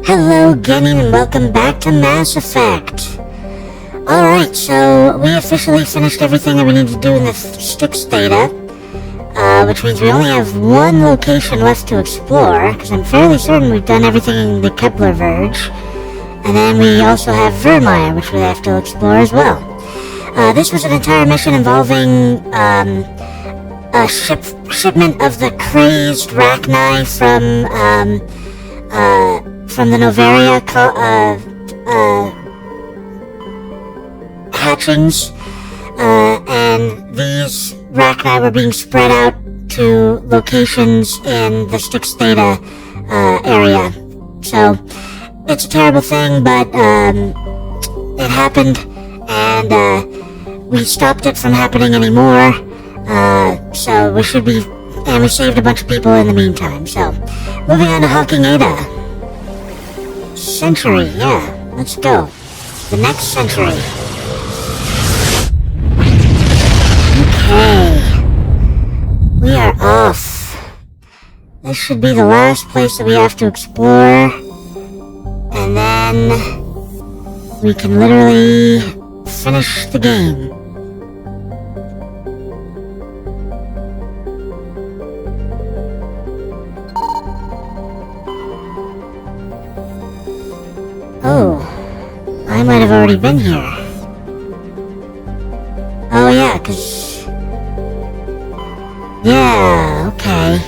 Hello again and welcome back to Mass Effect. Alright, so we officially finished everything that we need to do in the Styx data, which means we only have one location left to explore, because I'm fairly certain we've done everything in the Kepler Verge. And then we also have Vermeer, which we have to explore as well. This was an entire mission involving a shipment of the crazed Rachni from the Novaria hatchings, and these Rachni were being spread out to locations in the Styx data area. So it's a terrible thing, but it happened, and we stopped it from happening anymore. So we should be, and we saved a bunch of people in the meantime. So moving on to Hawking Ada. Century, yeah, let's go. The next century. Okay. We are off. This should be the last place that we have to explore. And then we can literally finish the game. Oh, I might have already been here. Oh yeah, yeah, okay.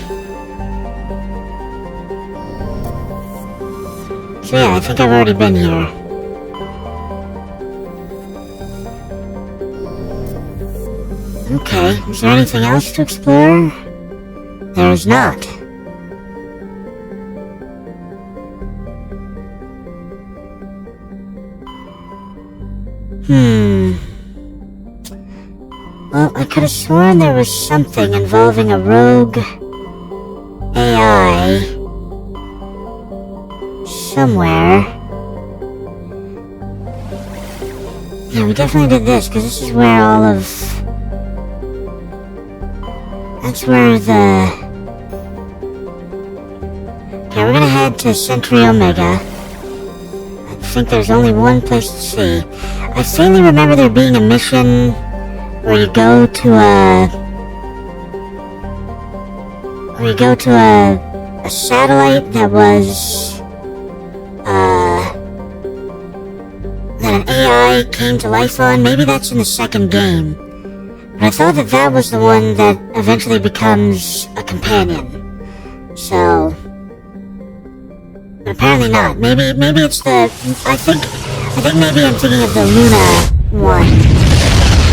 So yeah, I think I've already been here. Okay, is there anything else to explore? There is not. Well, I could have sworn there was something involving a rogue AI somewhere. Yeah, we definitely did this, because this is where all of... That's where the... Okay, we're gonna head to Century Omega. I think there's only one place to see. I faintly remember there being a mission where you go to a satellite that was that an AI came to life on. Maybe that's in the second game, but I thought that was the one that eventually becomes a companion. So apparently not. Maybe it's the... I think maybe I'm thinking of the Luna one.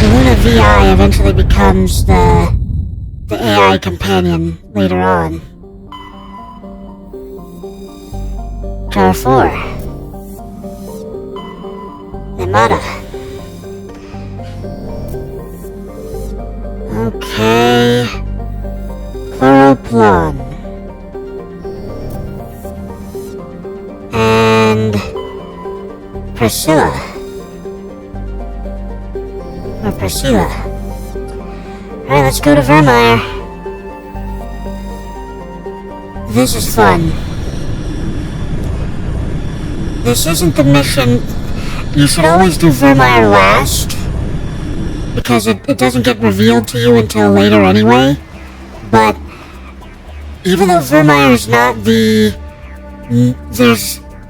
The Luna VI eventually becomes the AI companion later on. Jar 4. Nemada. Okay. Chloroplan. And Priscilla. Or Priscilla. Alright, let's go to Vermeer. This is fun. This isn't the mission. You should always do Vermeer last, because it doesn't get revealed to you until later anyway. But even though Vermeer is not the...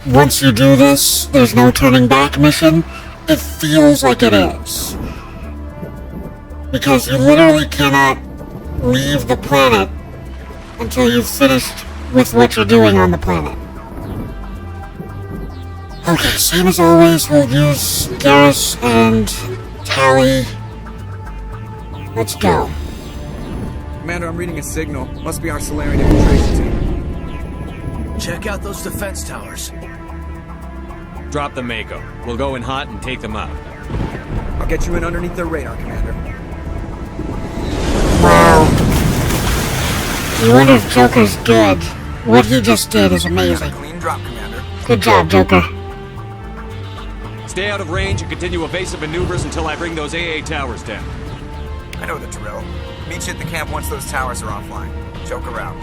Once you do this, there's no turning back mission, it feels like it is. Because you literally cannot leave the planet until you've finished with what you're doing on the planet. Okay, same as always, we'll use Garrus and Tali. Let's go. Commander, I'm reading a signal. Must be our Solarian infiltration team. Check out those defense towers. Drop the Mako. We'll go in hot and take them out. I'll get you in underneath their radar, Commander. Wow. You wonder if Joker's good. What he just did is amazing. Clean drop, Commander. Good job, Joker. Stay out of range and continue evasive maneuvers until I bring those AA towers down. I know the drill. Meet you at the camp once those towers are offline. Joker out.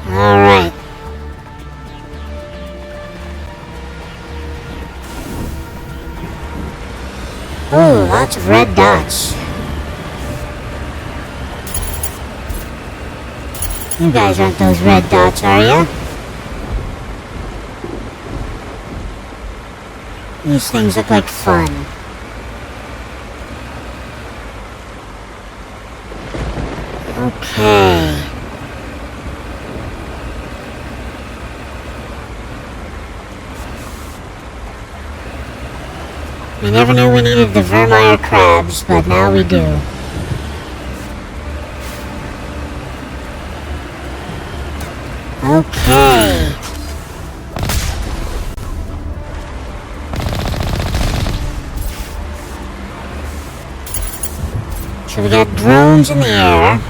Alright. Oh, lots of red dots. You guys aren't those red dots, are ya? These things look like fun. Okay. We never knew we needed the Vermeer crabs, but now we do. Okay. So we got drones in the air.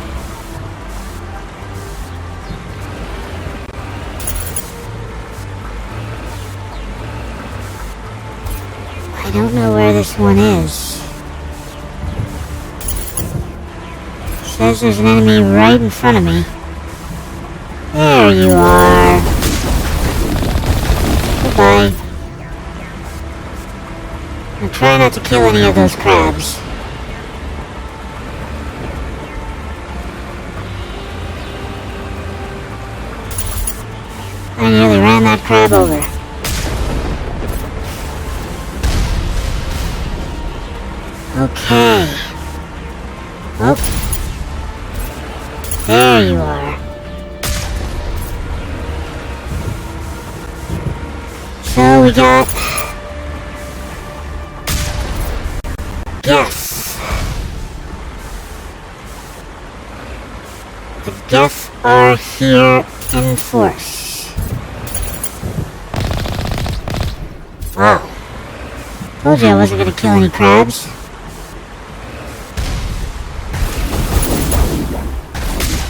I don't know where this one is. It says there's an enemy right in front of me. There you are. Goodbye. Now try not to kill any of those crabs. I nearly ran that crab over. Okay. Oh. There you are. So we got... Geth. The Geth are here in force. Wow. Told you I wasn't gonna kill any crabs.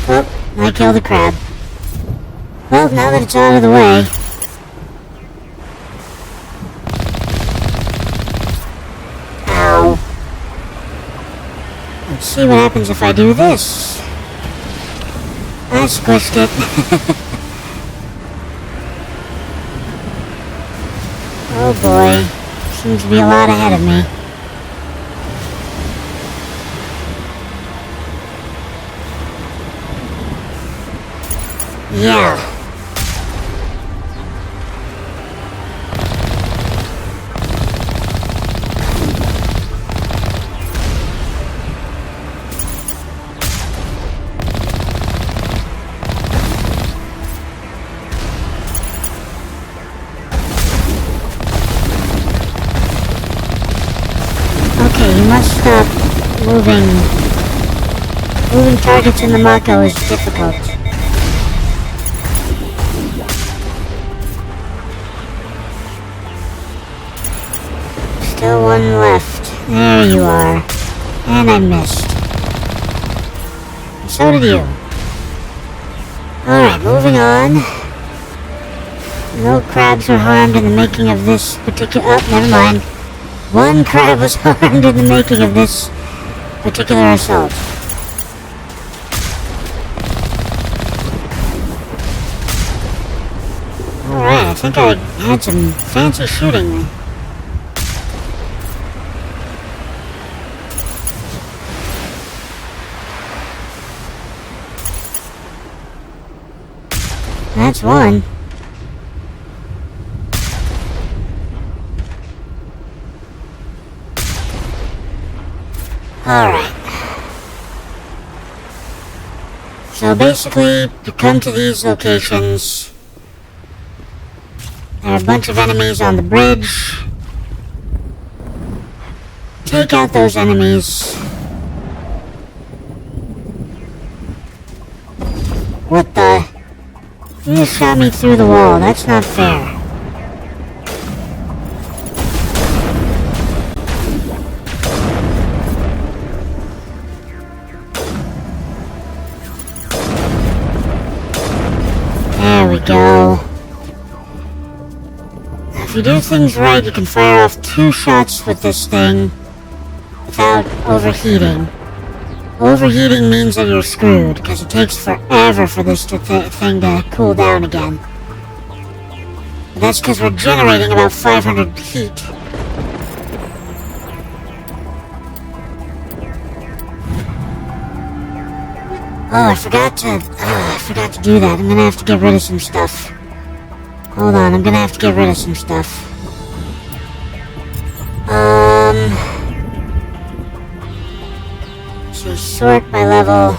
Oh, I killed a crab. Well, now that it's out of the way. Ow. Let's see what happens if I do this. I squished it. Oh boy. Seems to be a lot ahead of me. Yeah. Okay, you must stop moving. Moving targets in the Mako is difficult. Still one left. There you are. And I missed. And so did you. Alright, moving on. No crabs were harmed in the making of this particular... Oh, never mind. One crab was harmed in the making of this particular assault. Alright, I think I had some fancy shooting there. That's one. Alright. So basically, to come to these locations, there are a bunch of enemies on the bridge. Take out those enemies. What the? You just shot me through the wall. That's not fair. There we go. If you do things right, you can fire off 2 shots with this thing without overheating. Overheating means that you're screwed, because it takes forever for this thing to cool down again. But that's because we're generating about 500 heat. Oh, I forgot to do that. I'm gonna have to get rid of some stuff. Hold on, I'm gonna have to get rid of some stuff. Let's see, sort by level.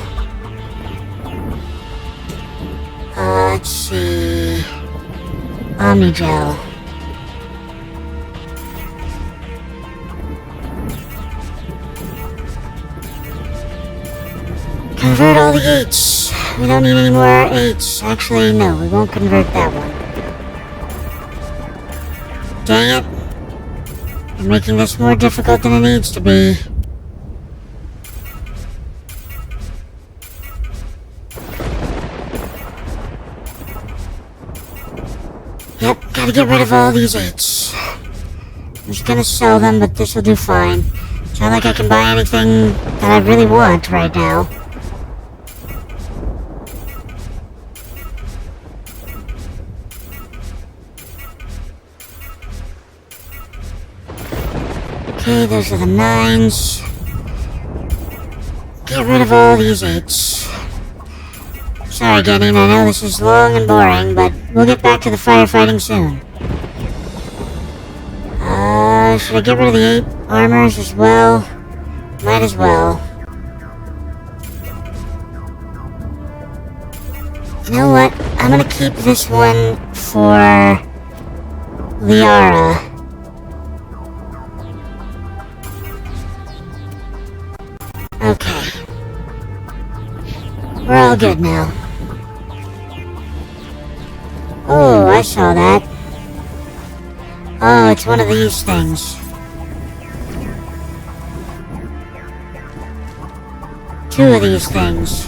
Let's see. Omnigel. Convert all the 8s. We don't need any more 8s. Actually, no, we won't convert that one. Dang it. You're making this more difficult than it needs to be. Yep, gotta get rid of all these 8s. I'm just gonna sell them, but this will do fine. It's not like I can buy anything that I really want right now. Okay, those are the 9s. Get rid of all these 8s. Sorry, Gideon, I know this is long and boring, but we'll get back to the firefighting soon. Should I get rid of the 8 armors as well? Might as well. You know what? I'm gonna keep this one for Liara. Okay. We're all good now. Oh, I saw that. Oh, it's one of these things. Two of these things.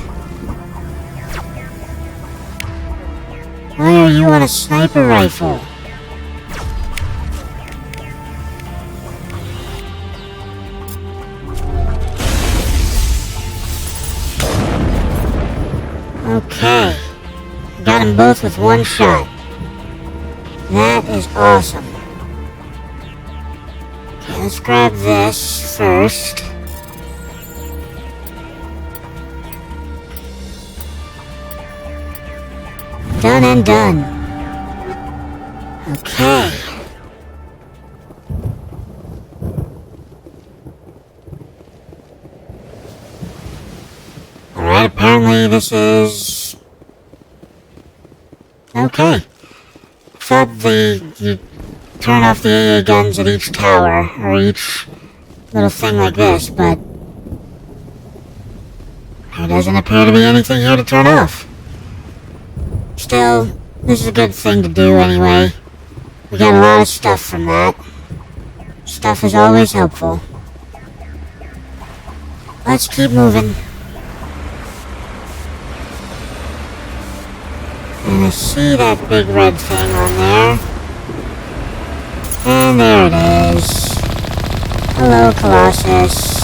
Why are you on a sniper rifle? Okay. Got them both with one shot. That is awesome. Okay, let's grab this first. Done and done. Okay. Alright, apparently this is... okay. Thought you turn off the AA guns at each tower, or each little thing like this, but there doesn't appear to be anything here to turn off. Still, this is a good thing to do anyway. We got a lot of stuff from that. Stuff is always helpful. Let's keep moving. And I see that big red thing on there. And there it is. Hello, Colossus.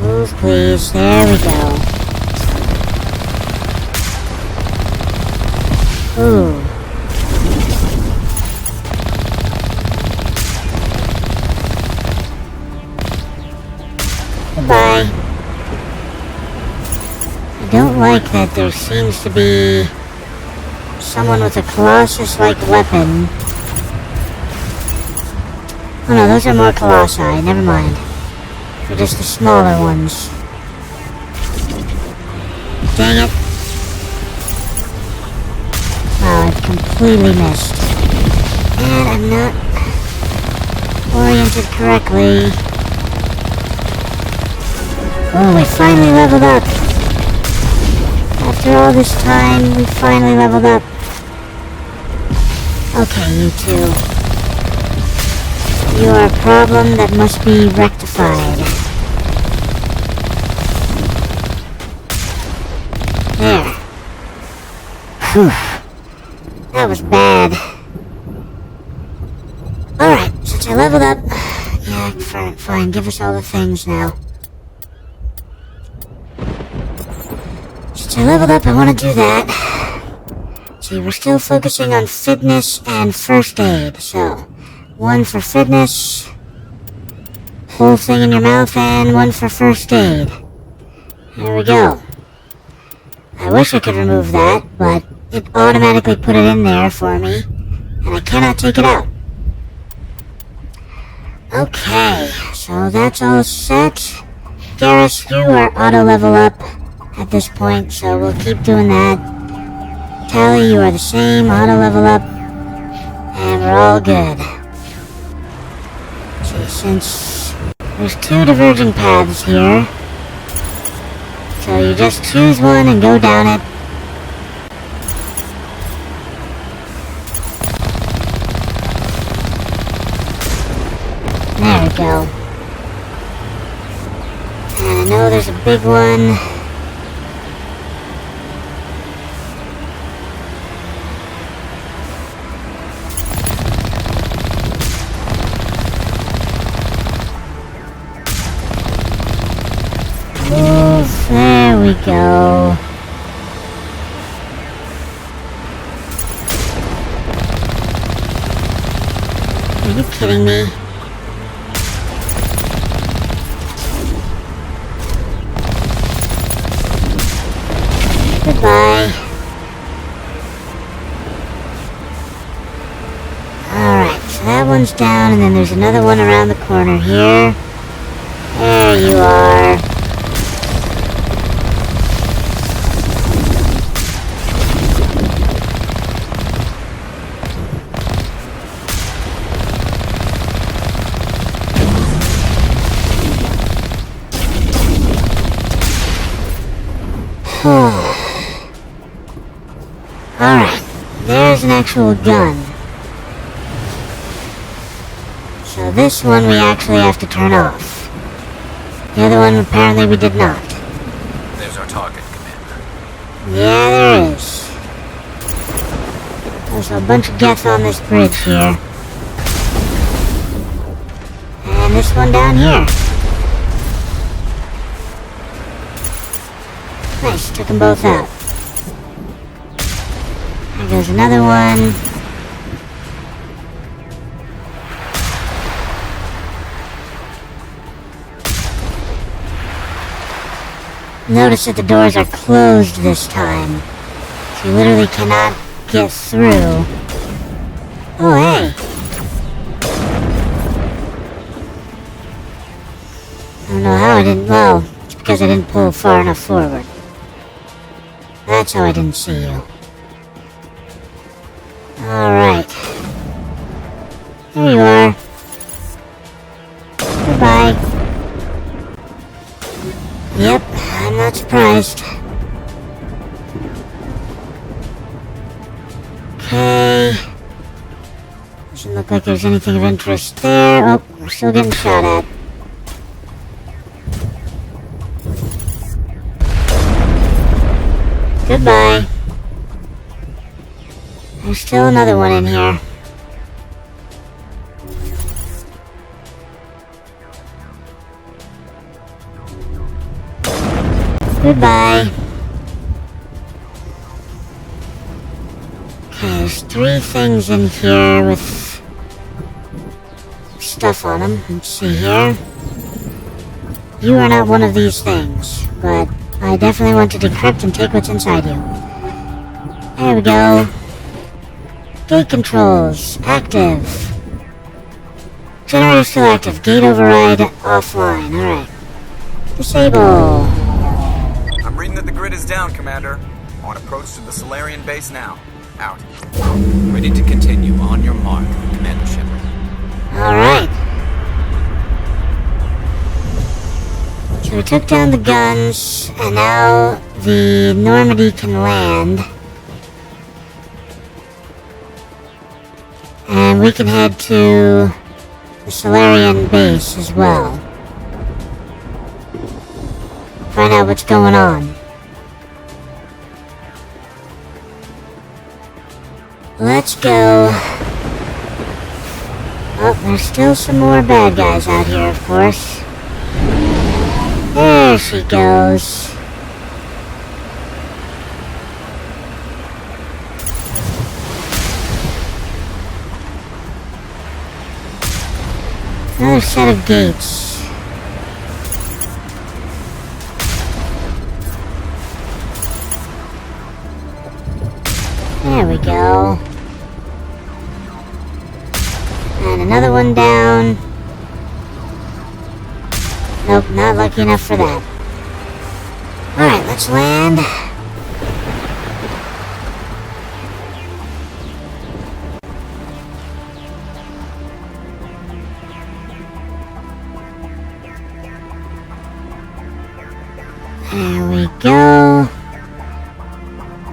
Move, please. There we go. Ooh. Goodbye. I don't like that there seems to be someone with a Colossus-like weapon. Oh no, those are more Colossi. Never mind. They're just the smaller ones. Dang it. Wow, I've completely missed. And I'm not oriented correctly. Oh, we finally leveled up. After all this time, we finally leveled up. Okay, you two. You are a problem that must be rectified. There. Whew. That was bad. Alright, since I leveled up... yeah, fine, give us all the things now. Since I leveled up, I want to do that. See, we're still focusing on fitness and first aid, so... 1 for fitness. whole thing in your mouth and one for first aid. There we go. I wish I could remove that, but it automatically put it in there for me, and I cannot take it out. Okay, so that's all set. Garrus, you are auto level up at this point, so we'll keep doing that. Tali, you are the same, auto level up, and we're all good. See, since there's two diverging paths here, so you just choose one and go down it. There we go. And I know there's a big one. Move. There we go. Are you kidding me? Goodbye. Alright, so that one's down, and then there's another one around the corner here. There you are. Alright, there's an actual gun. So this one we actually have to turn off. The other one apparently we did not. There's our target, Commander. Yeah, there is. There's a bunch of death on this bridge here. And this one down here. Nice, took them both out. There goes another one. Notice that the doors are closed this time. So you literally cannot get through. Oh, hey. I don't know how I didn't... Well, it's because I didn't pull far enough forward. That's how I didn't see you. Alright. There you are. Goodbye. Yep, I'm not surprised. Okay. Doesn't look like there's anything of interest there. Oh, we're still getting shot at. Goodbye. There's still another one in here. Goodbye. Okay, there's 3 things in here with stuff on them. Let's see here. You are not one of these things, but I definitely want to decrypt and take what's inside you. There we go. Gate controls, active. Generator still active. Gate override offline. Alright. Disable. I'm reading that the grid is down, Commander. On approach to the Solarian base now. Out. Ready to continue. On your mark, Commander Shepard. Alright. So we took down the guns, and now the Normandy can land. And we can head to the Solarian base as well. Find out what's going on. Let's go. Oh, there's still some more bad guys out here, of course. There she goes. Another set of gates. There we go. And another one down. Nope, not lucky enough for that. Alright, let's land. There we go.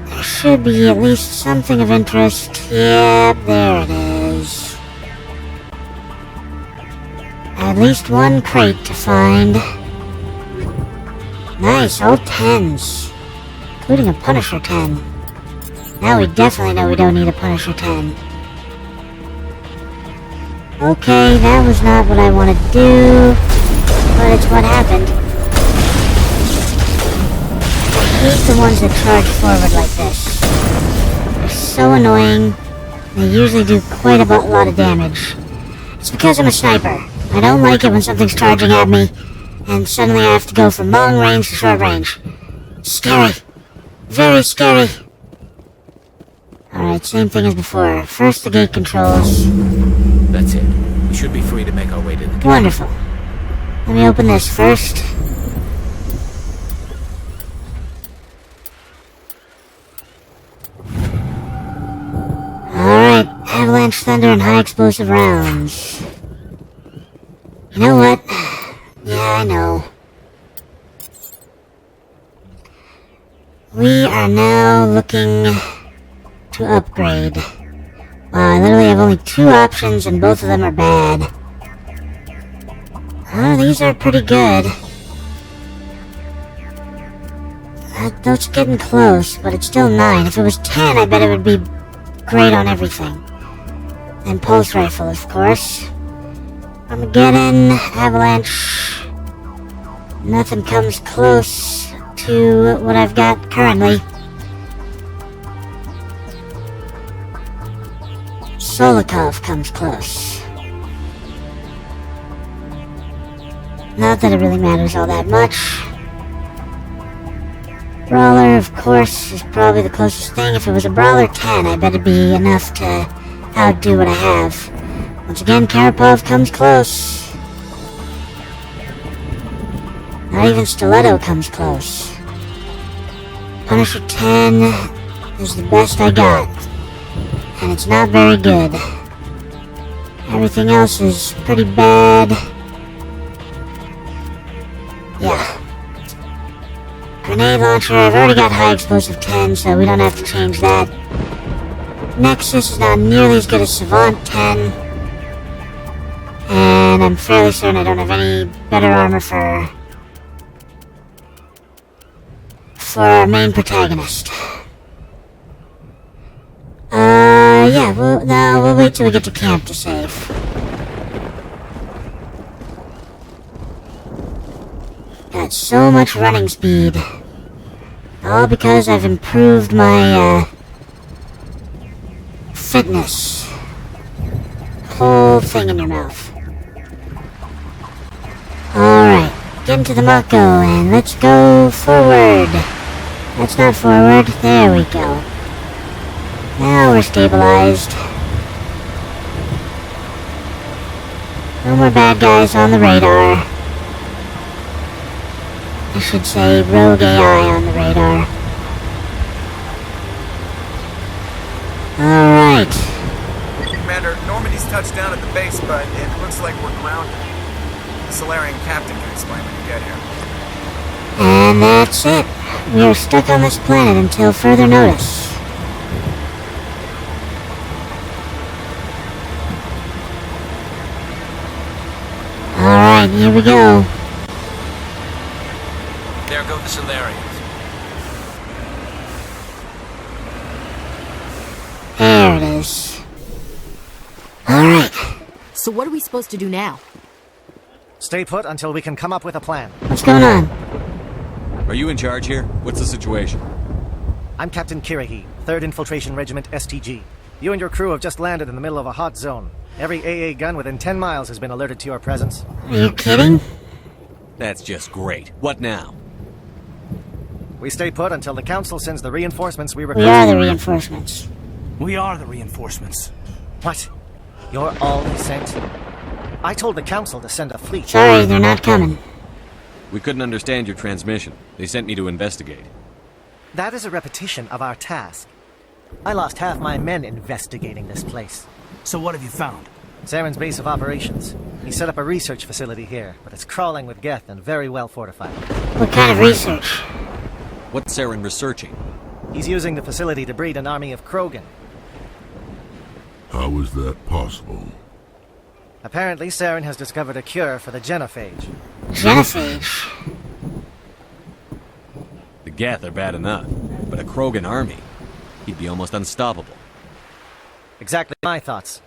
There should be at least something of interest. Yep, there it is. At least one crate to find. Nice, all 10s. Including a Punisher 10. Now we definitely know we don't need a Punisher 10. Okay, that was not what I wanted to do, but it's what happened. I hate the ones that charge forward like this. They're so annoying. They usually do quite a lot of damage. It's because I'm a sniper. I don't like it when something's charging at me, and suddenly I have to go from long range to short range. Scary. Very scary. Alright, same thing as before. First the gate controls. That's it. We should be free to make our way to the camp. Wonderful. Let me open this first. Alright, avalanche thunder and high explosive rounds. You know what? Yeah, I know. We are now looking to upgrade. Wow, I literally have only 2 options and both of them are bad. Oh, these are pretty good. That's getting close, but it's still 9. If it was 10, I bet it would be great on everything. And pulse rifle, of course. Armageddon, avalanche. Nothing comes close to what I've got currently. Solikov comes close. Not that it really matters all that much. Brawler, of course, is probably the closest thing. If it was a Brawler 10, I bet it'd be enough to outdo what I have. Once again, Karapov comes close. Not even Stiletto comes close. Punisher 10 is the best I got. And it's not very good. Everything else is pretty bad. Yeah. Grenade launcher, I've already got high explosive 10, so we don't have to change that. Nexus is not nearly as good as Savant 10. And I'm fairly certain I don't have any better armor for our main protagonist. Yeah, we'll wait till we get to camp to save. Got so much running speed. All because I've improved my, fitness. Whole thing in your mouth. Alright, get into the Mako and let's go forward. That's not forward. There we go. Now we're stabilized. No more bad guys on the radar. I should say rogue AI on the radar. Alright. Commander, Normandy's touched down at the base, but it looks like we're grounded. The Solarian captain can explain when you get here. And that's it. We are stuck on this planet until further notice. Alright, here we go. There go the Solarians. There it is. Alright. So what are we supposed to do now? Stay put until we can come up with a plan. What's going on? Are you in charge here? What's the situation? I'm Captain Kirahi, 3rd Infiltration Regiment STG. You and your crew have just landed in the middle of a hot zone. Every AA gun within 10 miles has been alerted to your presence. Are you kidding? That's just great. What now? We stay put until the Council sends the reinforcements we We request. are the reinforcements. We are the reinforcements. What? You're all they sent? I told the council to send a fleet. Sorry, they're not coming. We couldn't understand your transmission. They sent me to investigate. That is a repetition of our task. I lost half my men investigating this place. So what have you found? Saren's base of operations. He set up a research facility here, but it's crawling with Geth and very well fortified. What kind of research? What's Saren researching? He's using the facility to breed an army of Krogan. How is that possible? Apparently, Saren has discovered a cure for the genophage. Genophage? The Geth are bad enough, but a Krogan army? He'd be almost unstoppable. Exactly my thoughts.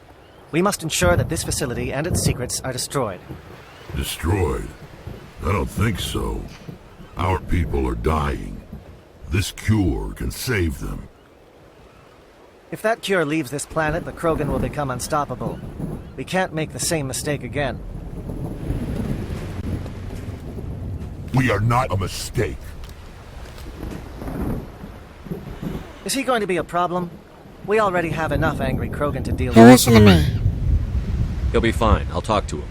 We must ensure that this facility and its secrets are destroyed. Destroyed? I don't think so. Our people are dying. This cure can save them. If that cure leaves this planet, the Krogan will become unstoppable. We can't make the same mistake again. We are not a mistake. Is he going to be a problem? We already have enough angry Krogan to deal Hey, with. listen to me. He'll be fine. I'll talk to him.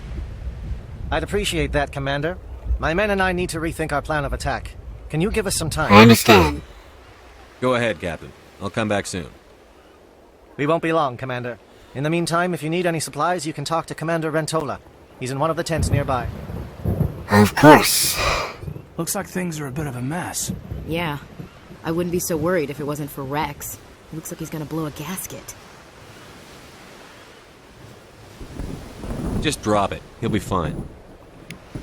I'd appreciate that, Commander. My men and I need to rethink our plan of attack. Can you give us some time? I understand. Go ahead, Captain. I'll come back soon. We won't be long, Commander. In the meantime, if you need any supplies, you can talk to Commander Rentola. He's in one of the tents nearby. Of course. Looks like things are a bit of a mess. Yeah. I wouldn't be so worried if it wasn't for Rex. Looks like he's gonna blow a gasket. Just drop it. He'll be fine.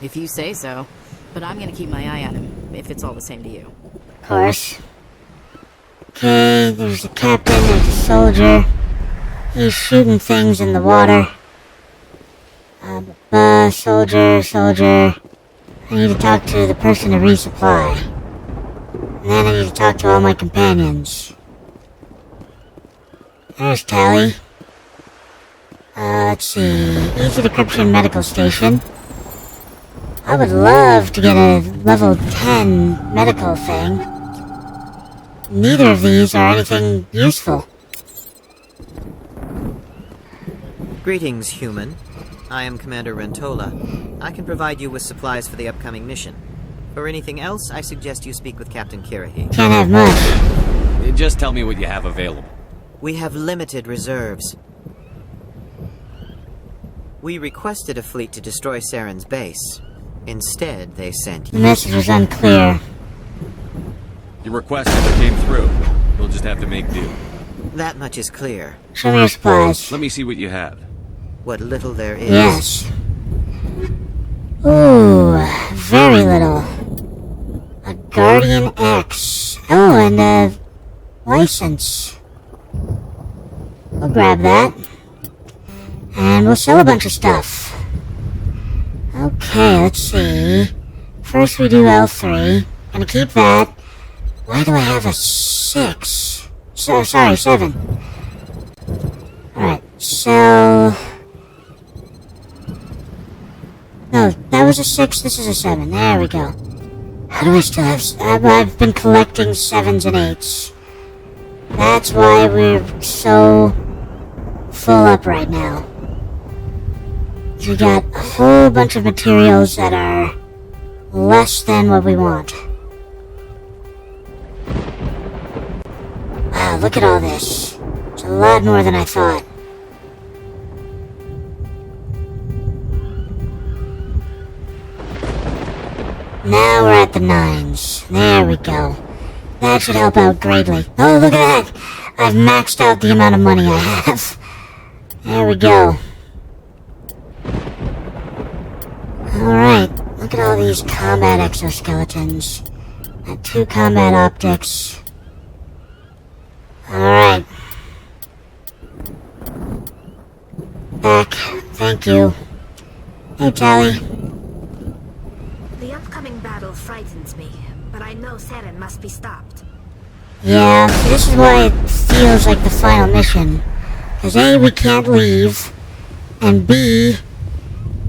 If you say so. But I'm gonna keep my eye on him, if it's all the same to you. Of course. Okay, there's the captain, there's the soldier. He's shooting things in the water. Soldier. I need to talk to the person to resupply. And then I need to talk to all my companions. There's Tali. Let's see. Easy decryption medical station. I would love to get a level 10 medical thing. Neither of these are anything useful. Greetings, human. I am Commander Rentola. I can provide you with supplies for the upcoming mission. For anything else, I suggest you speak with Captain Kirahi. Can't have much. Just tell me what you have available. We have limited reserves. We requested a fleet to destroy Saren's base. Instead, they sent The you. message was unclear. Your request never came through. We'll just have to make do. That much is clear. Show me your supplies. Let me see what you have. What little there is. Yes. Ooh, very little. A Guardian X. Oh, and a license. We'll grab that. And we'll sell a bunch of stuff. Okay, let's see. First we do L3. Gonna keep that. Why do I have a 6? Sorry, 7. Alright, so... No, that was a 6, this is a 7. There we go. How do I still have... I've been collecting 7s and 8s. That's why we're so full up right now. We got a whole bunch of materials that are less than what we want. Wow, look at all this. It's a lot more than I thought. Now we're at the 9s. There we go. That should help out greatly. Oh, look at that! I've maxed out the amount of money I have. There we go. Alright, look at all these combat exoskeletons. And 2 combat optics. Alright. Back. Thank you. Hey, Tali. The upcoming battle frightens me, but I know Saren must be stopped. Yeah, this is why it feels like the final mission. Because A, we can't leave, and B,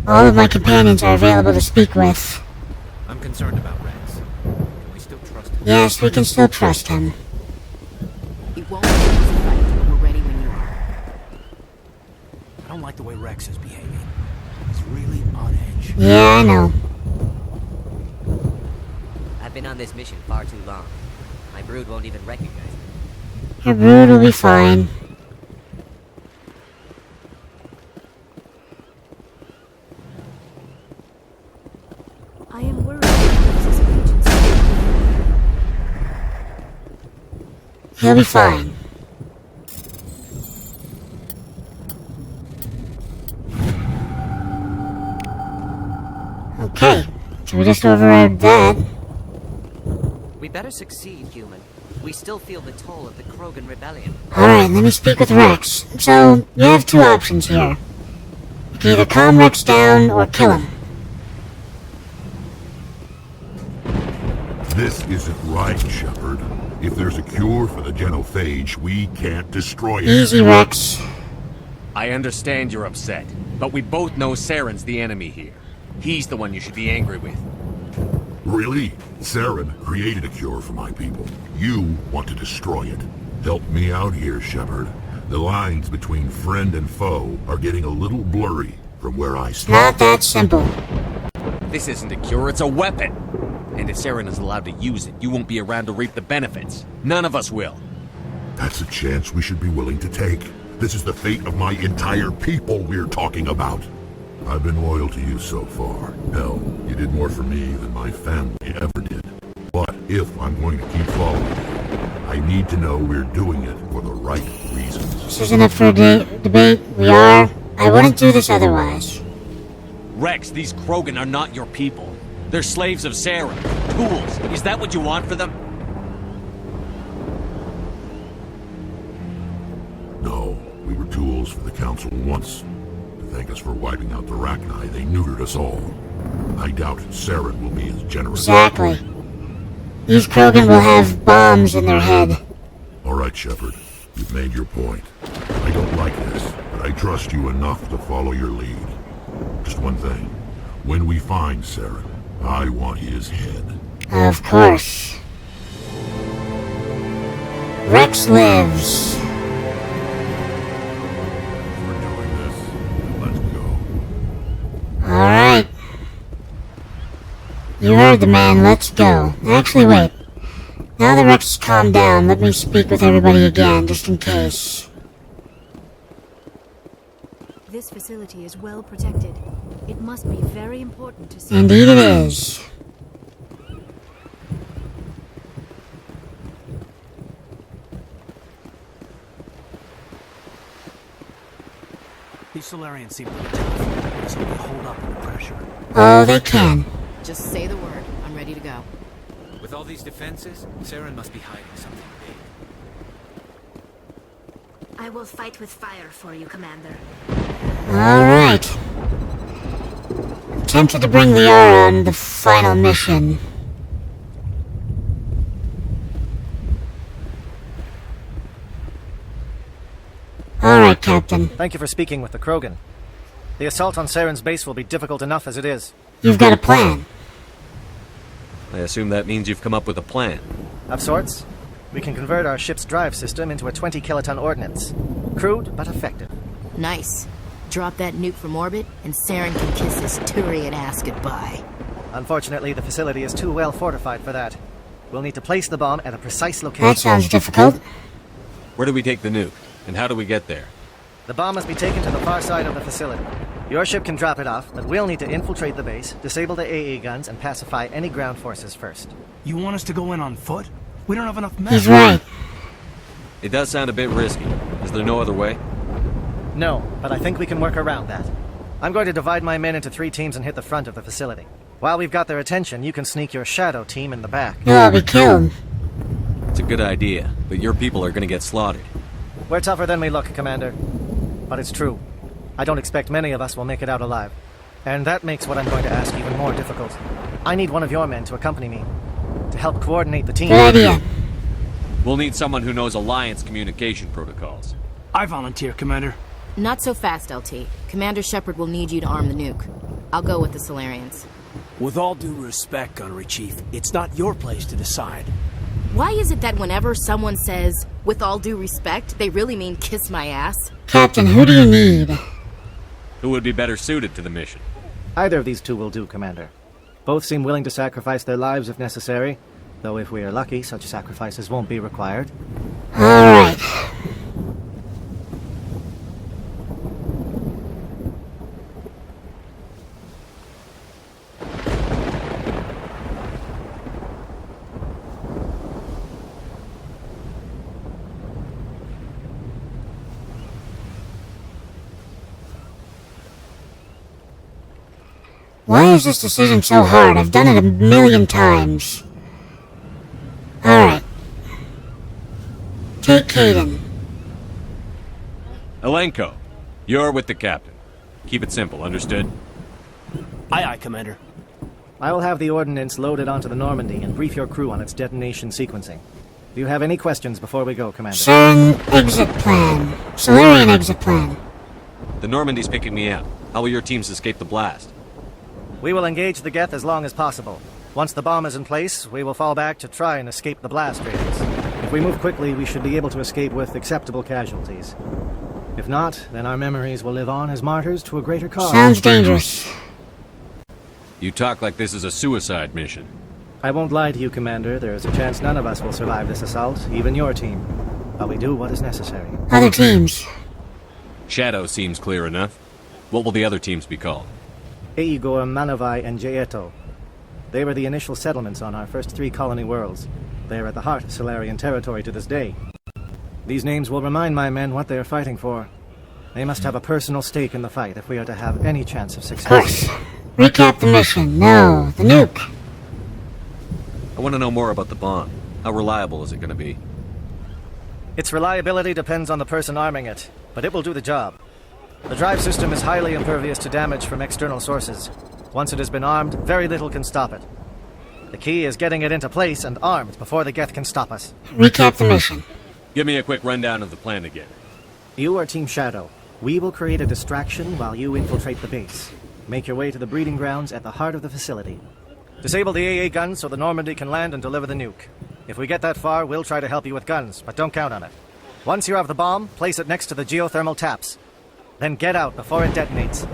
all of my companions are available to speak with. I'm concerned about Rex. Can we still trust him? Yes, we can still trust him. It won't be an easy fight. We're ready don't like the way Rex is behaving. He's really on edge. Yeah, I know. I've been on this mission far too long. My brood won't even recognize me. Your brood will be fine. I am worried about his agency. He'll be fine. Okay, so we just overrode that. We better succeed, human. We still feel the toll of the Krogan rebellion. Alright, let me speak with Rex. So, you have two options here. You can either calm Rex down or kill him. This isn't right, Shepard. If there's a cure for the genophage, we can't destroy it. Easy, Rex. I understand you're upset, but we both know Saren's the enemy here. He's the one you should be angry with. Really? Saren created a cure for my people. You want to destroy it. Help me out here, Shepard. The lines between friend and foe are getting a little blurry from where I stand. Not that simple. This isn't a cure, it's a weapon! And if Saren is allowed to use it, you won't be around to reap the benefits. None of us will. That's a chance we should be willing to take. This is the fate of my entire people we're talking about. I've been loyal to you so far. Hell, you did more for me than my family ever did. But if I'm going to keep following you, I need to know we're doing it for the right reasons. This isn't up for a debate. We are. I wouldn't do this otherwise. Rex, these Krogan are not your people. They're slaves of Saren. Tools. Is that what you want for them? No, we were tools for the Council once. To thank us for wiping out the Rachni, they neutered us all. I doubt Saren will be as generous. Exactly. These Krogan will have bombs in their head. Alright, Shepard. You've made your point. I don't like this, but I trust you enough to follow your lead. Just one thing. When we find Saren, I want his head. Of course. Rex lives. If we're doing this, let's go. Alright. You heard the man, let's go. Actually, wait. Now that Rex has calmed down, let me speak with everybody again, just in case. This facility is well protected. It must be very important to see. Indeed it is. These Solarians seem pretty tough. So they hold up under pressure. Oh, they can. Just say the word. I'm ready to go. With all these defenses, Saren must be hiding something big. I will fight with fire for you, Commander. Alright. Tempted to bring Liara on the final mission. Alright, Captain. Thank you for speaking with the Krogan. The assault on Saren's base will be difficult enough as it is. You've got a plan. I assume that means you've come up with a plan. Of sorts. We can convert our ship's drive system into a 20-kiloton ordnance. Crude, but effective. Nice. Drop that nuke from orbit, and Saren can kiss his Turian ass goodbye. Unfortunately, the facility is too well fortified for that. We'll need to place the bomb at a precise location. That sounds difficult. Where do we take the nuke? And how do we get there? The bomb must be taken to the far side of the facility. Your ship can drop it off, but we'll need to infiltrate the base, disable the AA guns, and pacify any ground forces first. You want us to go in on foot? We don't have enough men. He's right. It does sound a bit risky. Is there no other way? No, but I think we can work around that. I'm going to divide my men into 3 teams and hit the front of the facility. While we've got their attention, you can sneak your shadow team in the back. You'll all be killed. It's a good idea, but your people are gonna get slaughtered. We're tougher than we look, Commander. But it's true. I don't expect many of us will make it out alive. And that makes what I'm going to ask even more difficult. I need one of your men to accompany me, to help coordinate the team. Good idea. We'll need someone who knows Alliance communication protocols. I volunteer, Commander. Not so fast, LT. Commander Shepard will need you to arm the nuke. I'll go with the Solarians. With all due respect, Gunnery Chief, it's not your place to decide. Why is it that whenever someone says, with all due respect, they really mean kiss my ass? Captain, who do you need? Who would be better suited to the mission? Either of these two will do, Commander. Both seem willing to sacrifice their lives if necessary, though if we are lucky, such sacrifices won't be required. Alright. Why is this decision so hard? I've done it a million times. Alright. Take Caden. Elenko, you're with the captain. Keep it simple, understood? Aye, aye, Commander. I will have the ordnance loaded onto the Normandy and brief your crew on its detonation sequencing. Do you have any questions before we go, Commander? Saren exit plan. Solarian exit plan. The Normandy's picking me up. How will your teams escape the blast? We will engage the Geth as long as possible. Once the bomb is in place, we will fall back to try and escape the blast radius. If we move quickly, we should be able to escape with acceptable casualties. If not, then our memories will live on as martyrs to a greater cause. Sounds dangerous. You talk like this is a suicide mission. I won't lie to you, Commander. There is a chance none of us will survive this assault, even your team. But we do what is necessary. Other teams. Shadow seems clear enough. What will the other teams be called? Igor, Manavai, and Jaeto. They were the initial settlements on our first 3 colony worlds. They are at the heart of Solarian territory to this day. These names will remind my men what they are fighting for. They must have a personal stake in the fight if we are to have any chance of success. Of course. Recap the mission. No, the nuke. I want to know more about the bomb. How reliable is it going to be? Its reliability depends on the person arming it, but it will do the job. The drive system is highly impervious to damage from external sources. Once it has been armed, very little can stop it. The key is getting it into place and armed before the Geth can stop us. Recap the mission. Give me a quick rundown of the plan again. You are Team Shadow. We will create a distraction while you infiltrate the base. Make your way to the breeding grounds at the heart of the facility. Disable the AA guns so the Normandy can land and deliver the nuke. If we get that far, we'll try to help you with guns, but don't count on it. Once you have the bomb, place it next to the geothermal taps. Then get out before it detonates.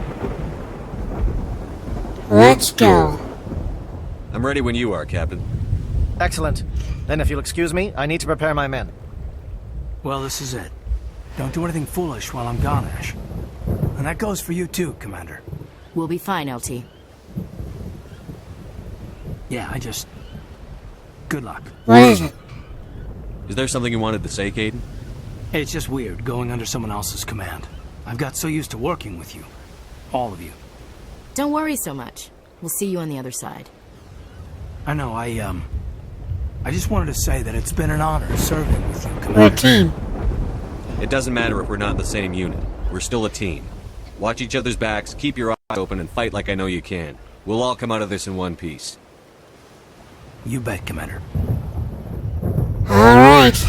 Let's go. I'm ready when you are, Captain. Excellent. Then if you'll excuse me, I need to prepare my men. Well, this is it. Don't do anything foolish while I'm gone, Ash. And that goes for you too, Commander. We'll be fine, LT. Yeah, good luck. What is it? Is there something you wanted to say, Caden? It's just weird going under someone else's command. I've got so used to working with you. All of you. Don't worry so much. We'll see you on the other side. I know, I just wanted to say that it's been an honor serving with you, We're a Commander. team. It doesn't matter if we're not in the same unit. We're still a team. Watch each other's backs, keep your eyes open, and fight like I know you can. We'll all come out of this in one piece. You bet, Commander. Alright.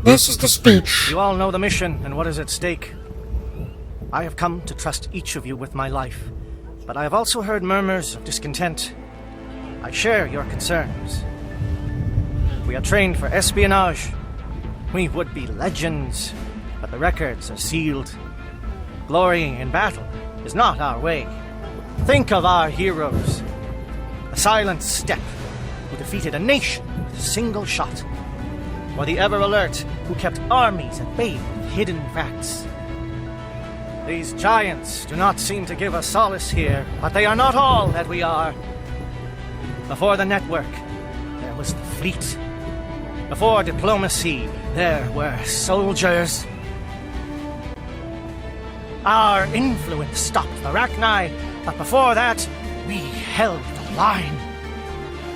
This is the speech. You all know the mission and what is at stake. I have come to trust each of you with my life, but I have also heard murmurs of discontent. I share your concerns. We are trained for espionage. We would be legends, but the records are sealed. Glorying in battle is not our way. Think of our heroes. The silent step who defeated a nation with a single shot. Or the ever-alert who kept armies at bay with hidden facts. These giants do not seem to give us solace here, but they are not all that we are. Before the network, there was the fleet. Before diplomacy, there were soldiers. Our influence stopped the Rachni, but before that, we held the line.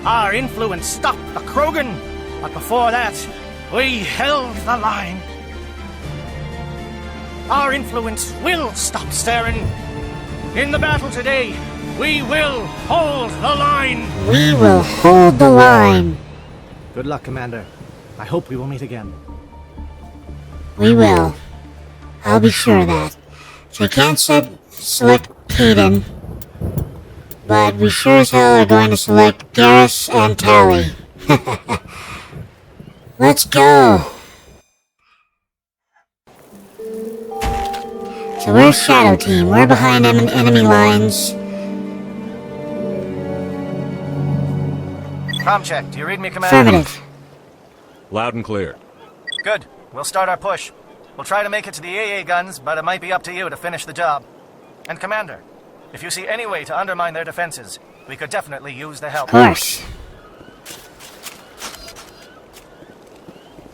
Our influence stopped the Krogan, but before that, we held the line. Our influence will stop Saren. In the battle today, we will hold the line. We will hold the line. Good luck, Commander. I hope we will meet again. We will. I'll be sure of that. So I can't select Caden, but we sure as hell are going to select Garrus and Tali. Let's go. So where's Shadow Team? We're behind enemy lines. Comm check. Do you read me, Commander? Affirmative. Loud and clear. Good. We'll start our push. We'll try to make it to the AA guns, but it might be up to you to finish the job. And Commander, if you see any way to undermine their defenses, we could definitely use the help. Of course.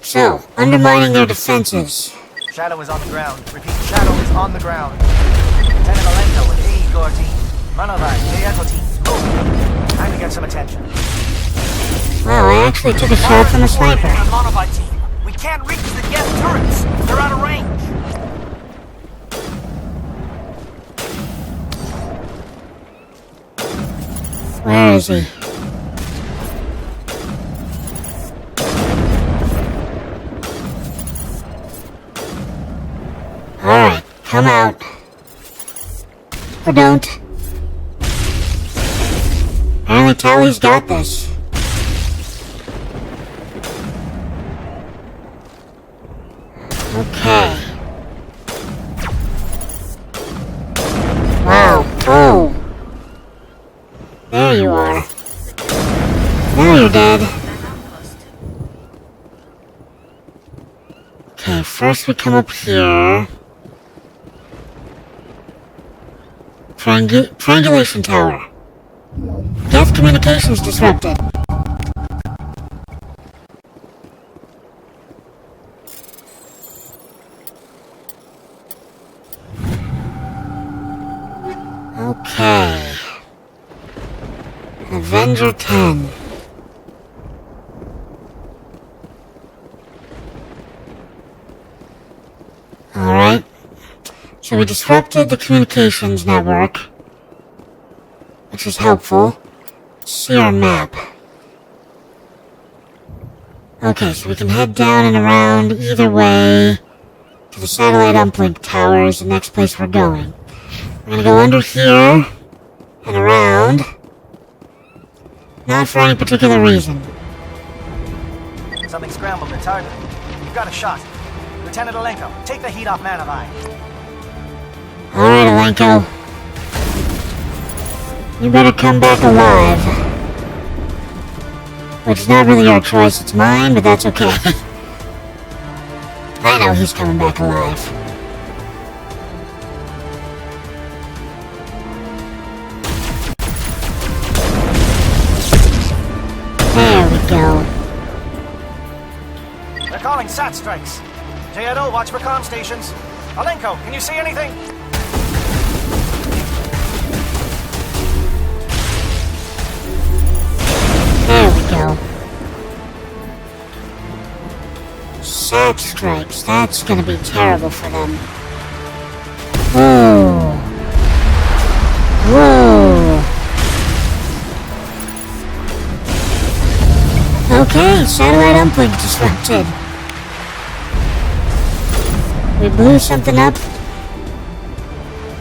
So, undermining their defenses. Shadow is on the ground. Repeat, Shadow is on the ground. Lieutenant Alenko with AE Gore team. Manovai, Echo team. Move. Time to get some attention. Wow, I actually took a shot from a sniper. Manovai team. We can't reach the gas turrets. They're out of range. Where is he? Alright, come out. Or don't. Apparently Tali's got this. Okay. Wow. Oh. There you are. Now you're dead. Okay, first we come up here. Triangulation tower. Gas communications disrupted. Okay. Avenger 10. Alright. So we disrupted the communications network, which is helpful. Let's see our map. Okay, so we can head down and around either way to the satellite uplink tower is the next place we're going. We're gonna go under here and around. Not for any particular reason. Something scrambled the target. You've got a shot. Lieutenant Alenko, take the heat off Manovai. Alright, Alenko. You better come back alive. Which is not really your choice, it's mine, but that's okay. I know he's coming back alive. There we go. They're calling SAT strikes. JNO, watch for comm stations. Alenko, can you see anything? There we go. SAT strikes. That's gonna be terrible for them. Whoa. Whoa. Okay, satellite uplink disrupted. We blew something up.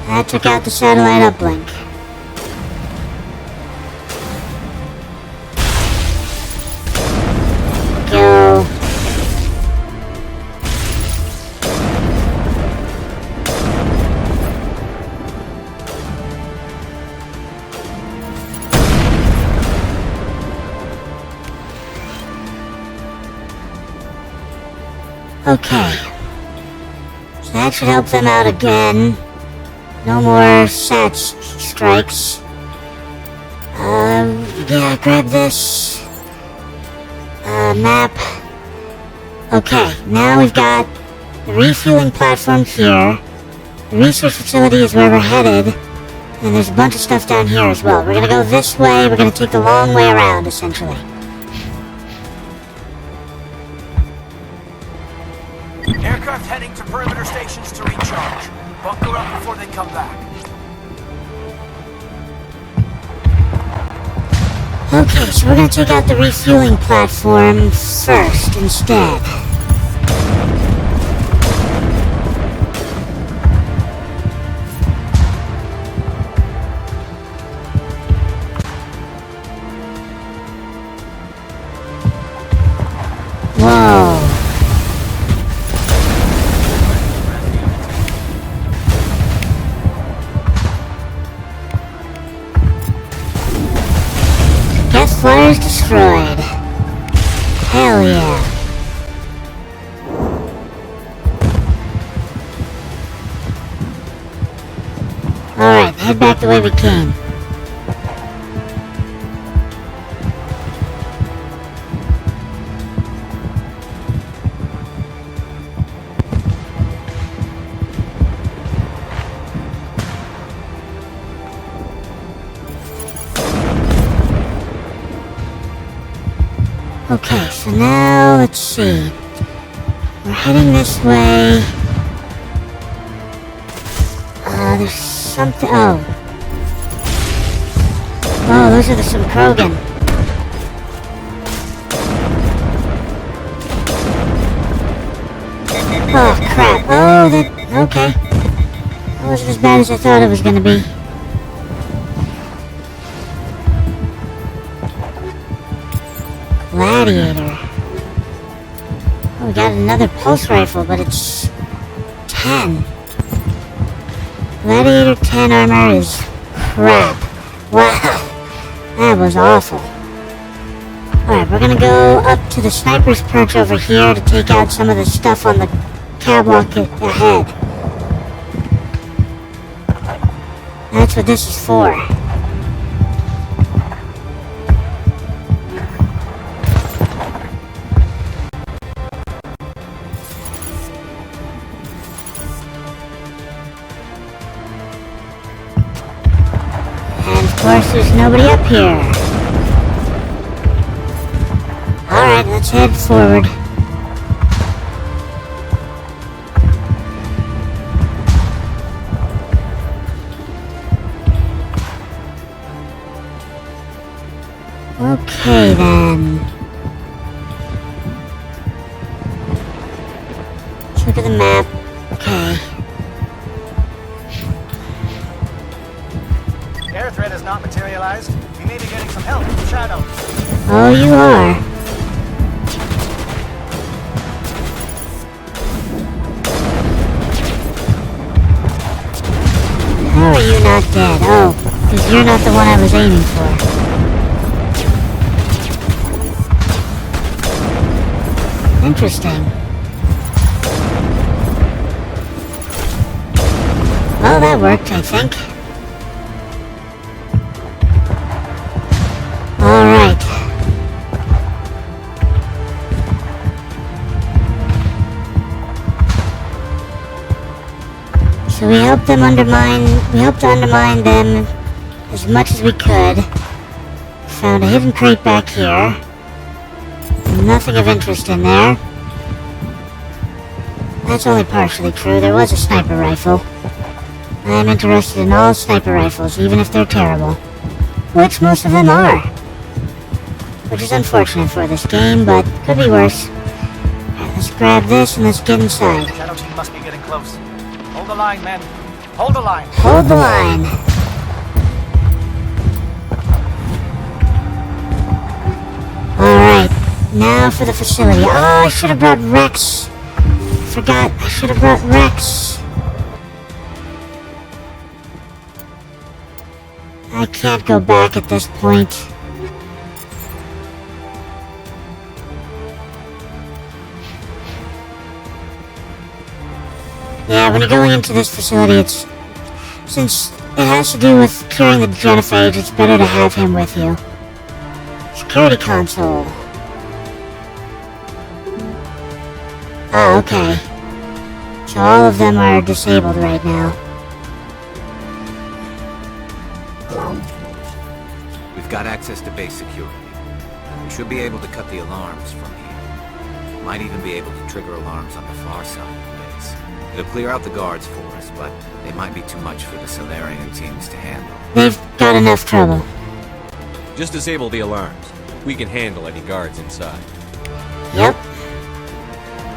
That took out the satellite uplink. Go. Okay. So that should help them out again. No more SAT strikes. Yeah, grab this. Map. Okay, now we've got the refueling platform here. The research facility is where we're headed. And there's a bunch of stuff down here as well. We're gonna go this way, we're gonna take the long way around, essentially. Aircraft heading to perimeter stations to recharge. Bunker up before they come back. Okay, so we're gonna take out the refueling platform first instead. Whoa. destroyed. Hell yeah. Alright, head back the way we came. Okay, so now, let's see. We're heading this way. There's something... Oh. Oh, those are some Krogan. Oh, crap. Oh, that... Okay. That wasn't as bad as I thought it was gonna be. Gladiator. Oh, we got another pulse rifle, but it's 10. Gladiator 10 armor is crap. Wow. That was awful. Alright, we're gonna go up to the sniper's perch over here to take out some of the stuff on the catwalk ahead. That's what this is for. Of course, there's nobody up here. Alright, let's head forward. Okay, then. Let's look at the map. Okay. Air threat has not materialized. We may be getting some help from Shadow. Oh, you are. How are you not dead? Oh, because you're not the one I was aiming for. Interesting. Well, that worked, I think. Alright. So we helped to undermine them as much as we could. Found a hidden crate back here. Nothing of interest in there. That's only partially true. There was a sniper rifle. I'm interested in all sniper rifles, even if they're terrible. Which most of them are. Which is unfortunate for this game, but could be worse. Alright, let's grab this and let's get inside. Shadow team must be getting close. Hold the line, men. Hold the line. Hold the line. Alright, now for the facility. Oh, I should have brought Rex. Forgot, I should have brought Rex. I can't go back at this point. Yeah, when you're going into this facility, since it has to do with curing the genophage, it's better to have him with you. Security console. Oh, okay. So all of them are disabled right now. We've got access to base security. We should be able to cut the alarms from here. Might even be able to trigger alarms on the far side of the base. It'll clear out the guards for us, but they might be too much for the Solarian teams to handle. They've got enough trouble. Just disable the alarms. We can handle any guards inside. Yep.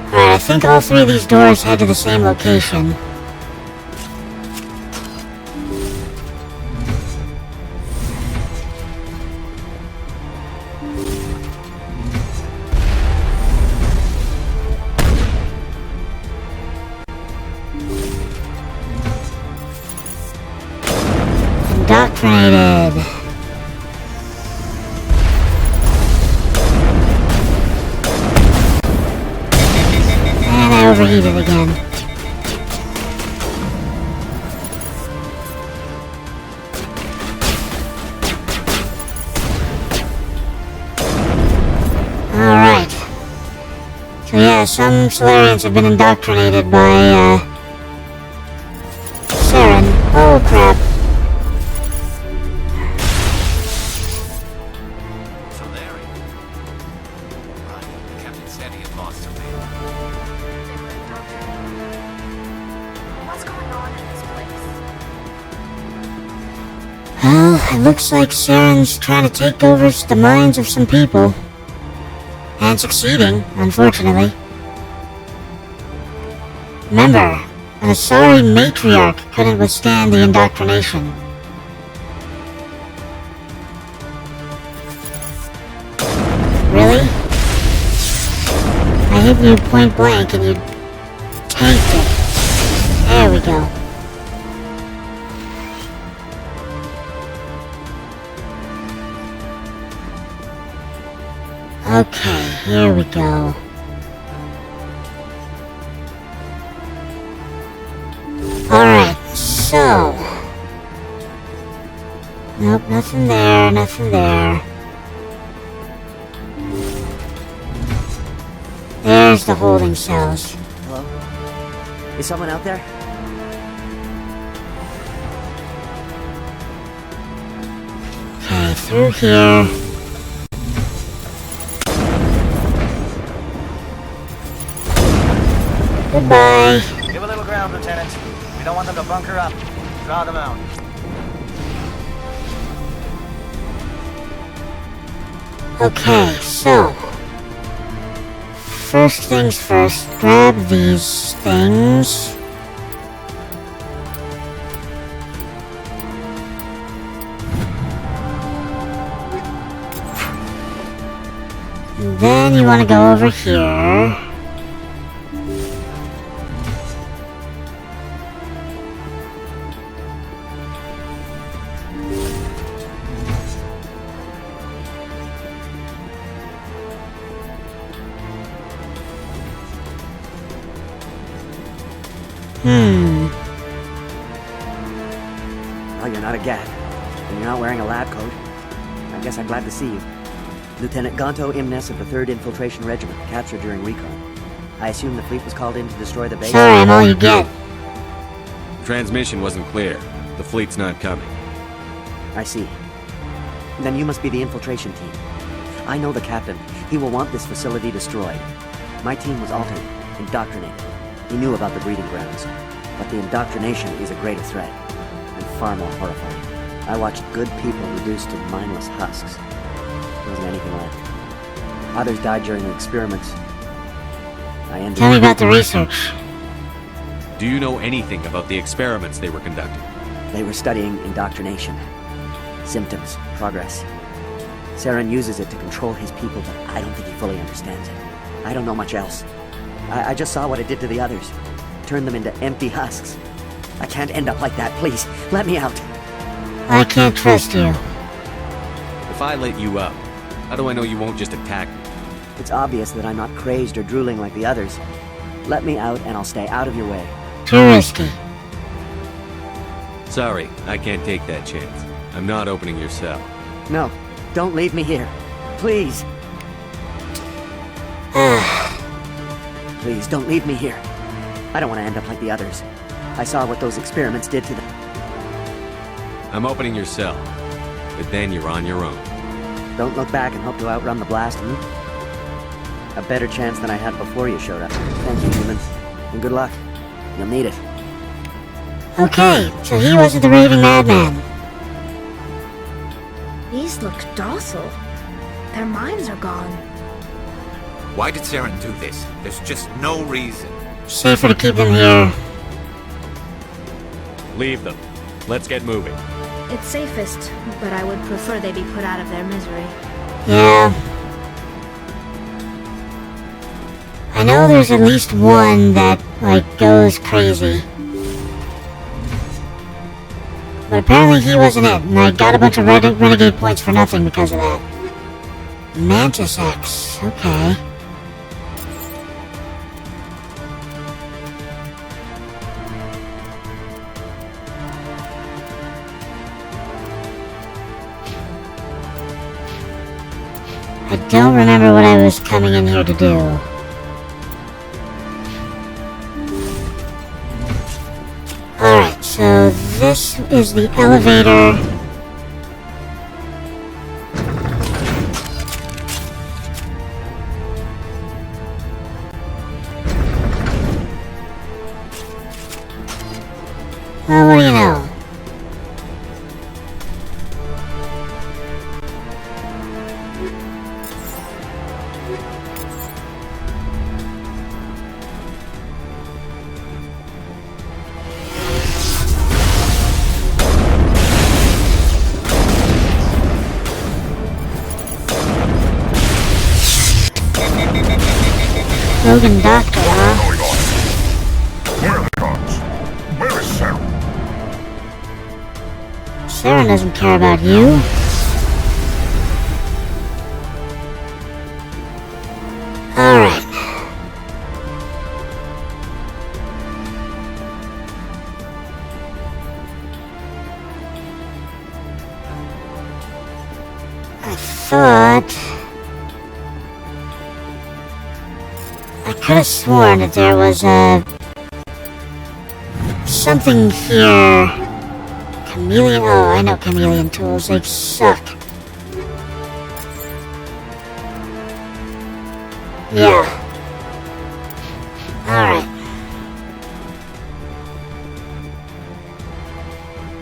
Alright, I think all three of these doors head to the same location. Indoctrinated. overheated again. Alright. So yeah, some Solarians have been indoctrinated by, Saren. Oh crap. Solarian? Right. The captain said he had lost something. What's going on in this place? Well, it looks like Saren's trying to take over the minds of some people. And succeeding, unfortunately. Remember, an Asari matriarch couldn't withstand the indoctrination. Really? I hit you point blank and you tanked it. There we go. Okay, here we go. Alright, so... Nope, nothing there, nothing there. There's the holding cells. Hello? Is someone out there? Okay, through here. Goodbye. Give a little ground, Lieutenant. We don't want them to bunker up. Draw them out. Okay, so... First things first, grab these things. And then you want to go over here. Well, you're not a Gat, and you're not wearing a lab coat. I guess I'm glad to see you. Lieutenant Gonto Imnes of the 3rd Infiltration Regiment, captured during recon. I assume the fleet was called in to destroy the base? Sorry, I'm all you get. Transmission wasn't clear. The fleet's not coming. I see. Then you must be the infiltration team. I know the captain. He will want this facility destroyed. My team was altered, indoctrinated. He knew about the breeding grounds. But the indoctrination is a greater threat, and far more horrifying. I watched good people reduced to mindless husks. There wasn't anything left. Others died during the experiments. Tell me about the research. Do you know anything about the experiments they were conducting? They were studying indoctrination. Symptoms, progress. Saren uses it to control his people, but I don't think he fully understands it. I don't know much else. I just saw what it did to the others. Turned them into empty husks. I can't end up like that, please. Let me out. I can't trust you. If I let you up, how do I know you won't just attack me? It's obvious that I'm not crazed or drooling like the others. Let me out and I'll stay out of your way. Too risky. Sorry, I can't take that chance. I'm not opening your cell. No, don't leave me here. Please. Please, don't leave me here. I don't want to end up like the others. I saw what those experiments did to them. I'm opening your cell, but then you're on your own. Don't look back and hope to outrun the blast, A better chance than I had before you showed up. Thank you, human. And good luck. You'll need it. Okay, so he wasn't the raving madman. These look docile. Their minds are gone. Why did Saren do this? There's just no reason. Safer to keep them here. Leave them. Let's get moving. It's safest, but I would prefer they be put out of their misery. Yeah. I know there's at least one that, goes crazy. But apparently he wasn't it, and I got a bunch of renegade points for nothing because of that. Mantis X, okay. I don't remember what I was coming in here to do. Alright, so this is the elevator. Well, what do you know? Rogan Doctor, huh? Where are the guards? Where is Sarah? Sarah doesn't care about you. Alright. I thought... I could have sworn that there was something here. Chameleon. Oh, I know chameleon tools. They suck. Yeah. Alright.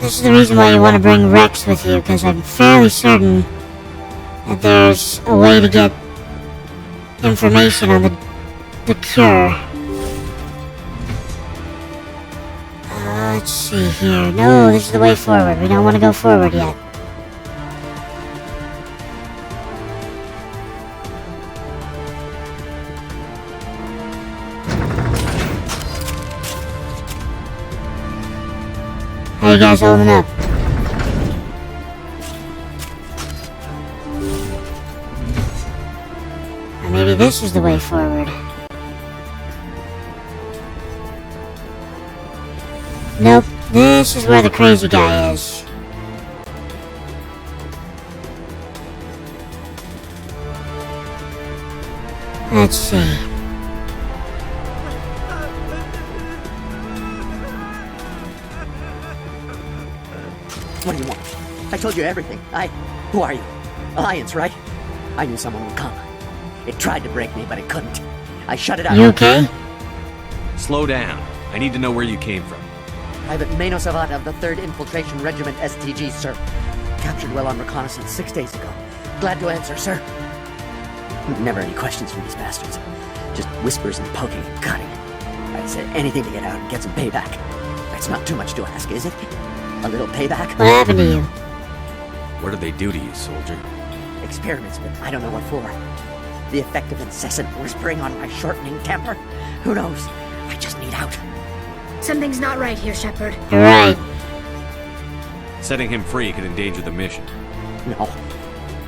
This is the reason why you want to bring Rex with you, because I'm fairly certain that there's a way to get information on the cure. Let's see here. No, this is the way forward. We don't want to go forward yet. How you guys holding up? Or maybe this is the way forward. Nope, this is where the crazy guy is. Let's see. What do you want? I told you everything. Who are you? Alliance, right? I knew someone would come. It tried to break me, but it couldn't. I shut it out. You okay? Slow down. I need to know where you came from. Private Mano Savat of the 3rd Infiltration Regiment STG, sir. Captured well on reconnaissance 6 days ago. Glad to answer, sir. Never any questions from these bastards. Just whispers and poking and cutting. I'd say anything to get out and get some payback. That's not too much to ask, is it? A little payback? What happened to you? What did they do to you, soldier? Experiments, but I don't know what for. The effect of incessant whispering on my shortening temper? Who knows? I just need out. Something's not right here, Shepard. You're right. Setting him free could endanger the mission.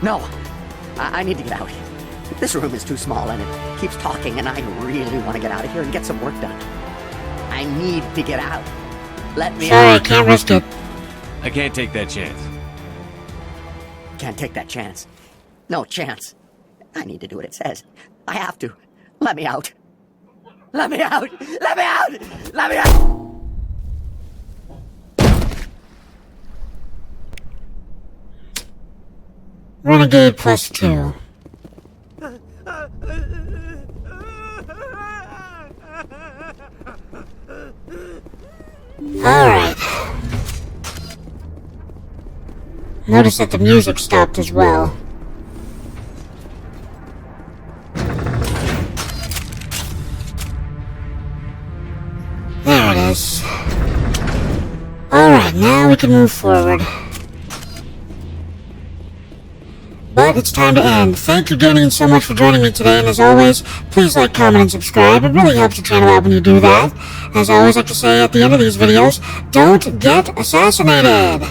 No. I need to get out. This room is too small and it keeps talking and I really want to get out of here and get some work done. I need to get out. Let me Sorry, out. I can't risk it. I can't take that chance. Can't take that chance. No chance. I need to do what it says. I have to. Let me out. Let me out! Let me out! Let me out! Renegade +2. Alright. Notice that the music stopped as well. There it is. Alright, now we can move forward. But it's time to end. Thank you, Gaming, so much for joining me today, and as always, please like, comment, and subscribe. It really helps the channel out when you do that. As I always like to say at the end of these videos, don't get assassinated!